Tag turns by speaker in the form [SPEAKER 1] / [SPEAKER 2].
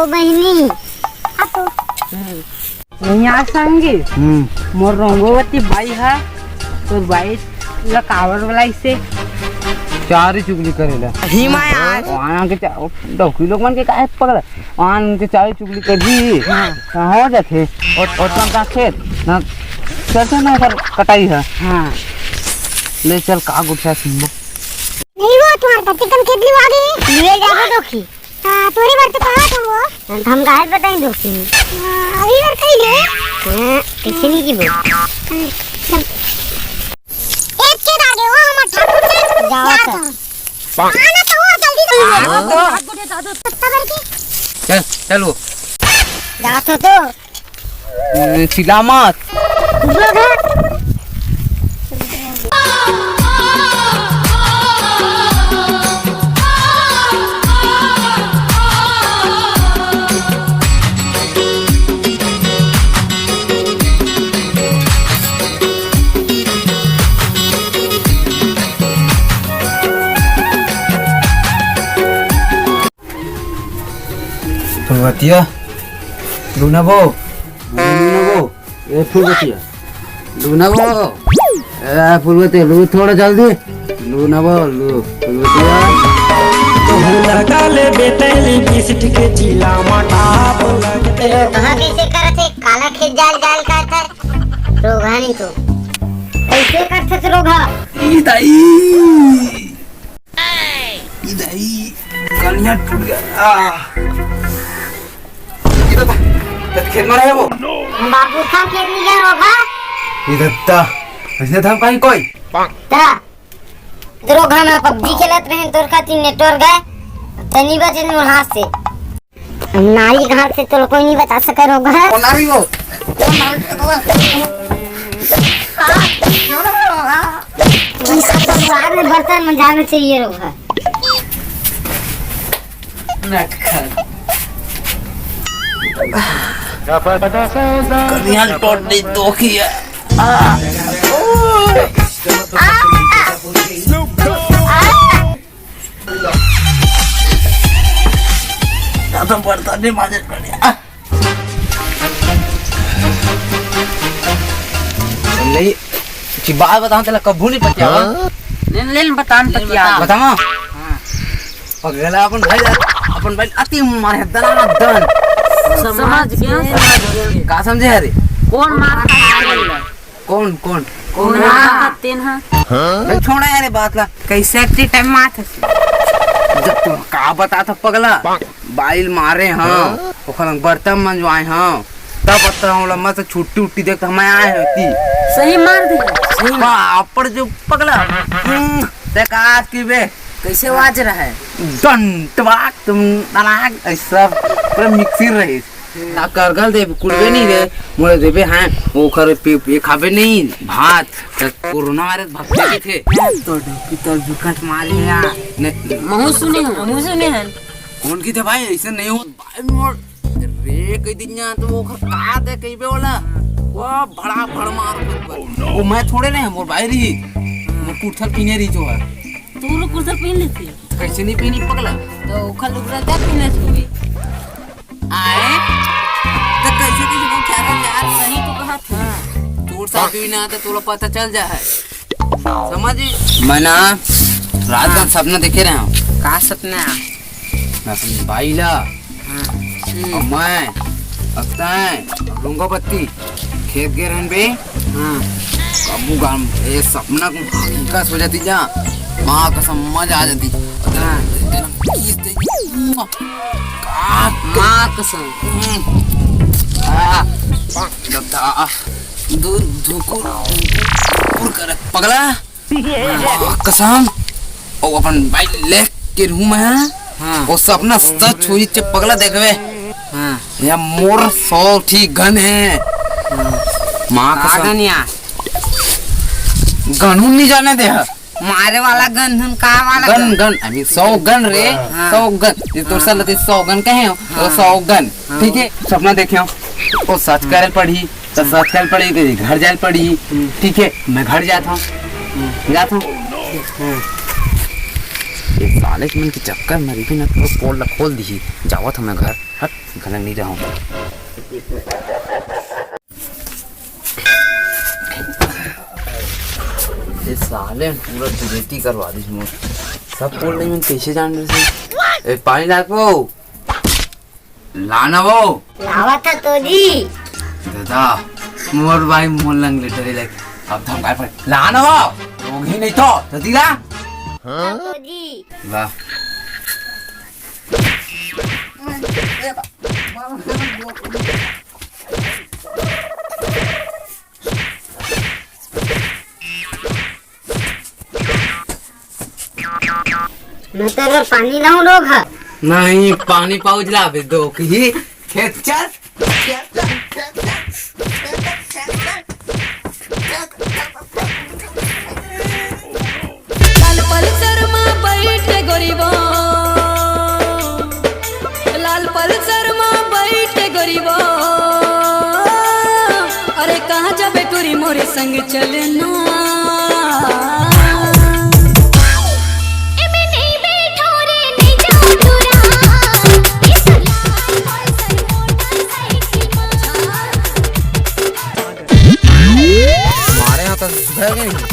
[SPEAKER 1] बहिनी
[SPEAKER 2] नहीं आ संगे मोर रंगोवती बाई है तो बाई लकावर वाला इसे
[SPEAKER 3] चार ही चुगली करेला
[SPEAKER 2] हिमाया
[SPEAKER 3] आन के डौकी लोग मन के काहे पकड़ आन के चार ही चुगली कर दी हो जाथे और का खेत ना चलते ना पर कटाई है
[SPEAKER 2] हां
[SPEAKER 3] ले चल का गुठा सिंबो
[SPEAKER 1] नहीं वो तुम्हारे चिकन खेत लिवा गए ले जाके दोखी हां तोरी बार तो कहां था वो हम गाय बताएं दोखी अभी बार कहीं ले हां किसी नहीं की बोल एक के आगे वो हम ठाकुर से जाओ तो आना तो वो जल्दी तो सबर की
[SPEAKER 3] चल चलो
[SPEAKER 1] जा तो
[SPEAKER 3] चिल्ला मत फुलवतिया लूना वो ये फुलवतिया लूना वो फुलवतिया लू थोड़ा जल्दी लूना वो लू फुलवतिया
[SPEAKER 4] तो लगा ले बेटैली बिस्ट के जिला मटाप लगते
[SPEAKER 1] कहां कैसे करथे काला खेत जाल जाल करथे रोगानी तो कैसे करथे रोगा
[SPEAKER 3] इदाई कलियां टूट गया खेत में रहे वो
[SPEAKER 1] बाबू था खेत में जा रोगा
[SPEAKER 3] इधर ऐसे था कहीं कोई
[SPEAKER 1] ता रोगा में पबजी खेलत रहे तोर खातिर नेटवर्क गए तनी बजे न हाथ से नारी घाट से तो कोई नहीं बता सके रोगा
[SPEAKER 3] कौन आ रही वो
[SPEAKER 1] बर्तन में जाना चाहिए रोगा
[SPEAKER 3] कलियां टूट दी तो किया तो बर्तन नहीं माजे नहीं की बात बताऊं तेरा कबू नहीं पतिया
[SPEAKER 2] ले बतान पतिया
[SPEAKER 3] बताओ पगला अपन भाई अति मारे दन
[SPEAKER 2] समझ गया
[SPEAKER 3] का समझे अरे
[SPEAKER 2] कौन मार
[SPEAKER 3] कौन
[SPEAKER 2] कौन तेन हां
[SPEAKER 3] मैं छोड़ा यार बात ला
[SPEAKER 2] कैसे एक्टी टाइम माथ
[SPEAKER 3] जब तुम का बता था पगला बाइल मारे हां ओखन बर्तन मंजवाए हां तब बता हूं मत छुट्टी उट्टी देख हम आए होती
[SPEAKER 2] सही मार दे
[SPEAKER 3] सही बापर जो पगला ते का की बे
[SPEAKER 2] कैसे वाज रहा है
[SPEAKER 3] डन टबाक तुम नालाक ऐसा पूरा मिक्सी रही ना करगल दे कुड़बे नहीं दे मोरे देबे हां वो खरे पे खाबे नहीं भात कोरोना वायरस भक्ते के थे
[SPEAKER 2] तो पितल जुकट मारे यार मुंह सुने हैं
[SPEAKER 3] कौन की थे भाई ऐसे नहीं हो भाई मोर रे कई दिन तो वो का दे कई बे वाला वो बड़ा भड़ मार वो मैं छोड़े नहीं मोर भाई रही मोर कुठल पीने रही जो है
[SPEAKER 2] तू लोग कुछ पहन लेती
[SPEAKER 3] कैसे नहीं पीनी पगला
[SPEAKER 2] तो खल उगरा तक पहने छुई
[SPEAKER 3] आए तो कैसे वो क्या यार
[SPEAKER 2] सही तो कहा था
[SPEAKER 3] तोर साथ भी ना तो तोला पता चल जा है समझ मैं ना रात का सपना देखे रहा हूँ
[SPEAKER 2] का सपना
[SPEAKER 3] मैं अपनी भाई ला और मैं अक्ताएं लूंगा पत्ती खेत के रहन बे कबू गाम ये सपना को हकीकत हो जाती जा माँ का समझ आ जाती
[SPEAKER 2] माँ कसम
[SPEAKER 3] पगला कसम और अपन भाई ले के रूम है वो सपना सच हुई चे पगला देखवे या मोर 100 ठीक गन है माँ कसम गन नहीं जाने दे
[SPEAKER 2] मारे वाला गन धन का वाला
[SPEAKER 3] गन आई मीन 100 गन रे 100 गन ये तो साल 100 गन कहे हो तो 100 गन ठीक है सपना देखे हो वो सच कर पड़ी तो सच कर पड़ी तो घर जाए पड़ी ठीक है मैं घर जाता हूँ ये साले के मन के चक्कर मरी भी ना तो पोल ला खोल दी जावत हमें घर हट घर नहीं रहूं ये साले पूरा बेइज्जती करवा दी मोर सब पोल नहीं मैं कैसे जान रहे थे ए पानी ला को लाना वो
[SPEAKER 1] लावा था तो जी
[SPEAKER 3] दादा मोर भाई मोर लंग लेटर लाइक अब हम काय पर लाना वो लोग ही नहीं तो दीदा
[SPEAKER 1] तो जी
[SPEAKER 3] वाह
[SPEAKER 1] मैं तेरे पानी लाऊं लोग है
[SPEAKER 3] नहीं पानी पाउच ला बे दो की खेत चल
[SPEAKER 5] लाल पल्सर में बैठ गरीबा लाल पल्सर में बैठ गरीबा अरे कहाँ जाबे टूरी मोरे संग चलना
[SPEAKER 3] हमारे यहाँ तो सुधर गई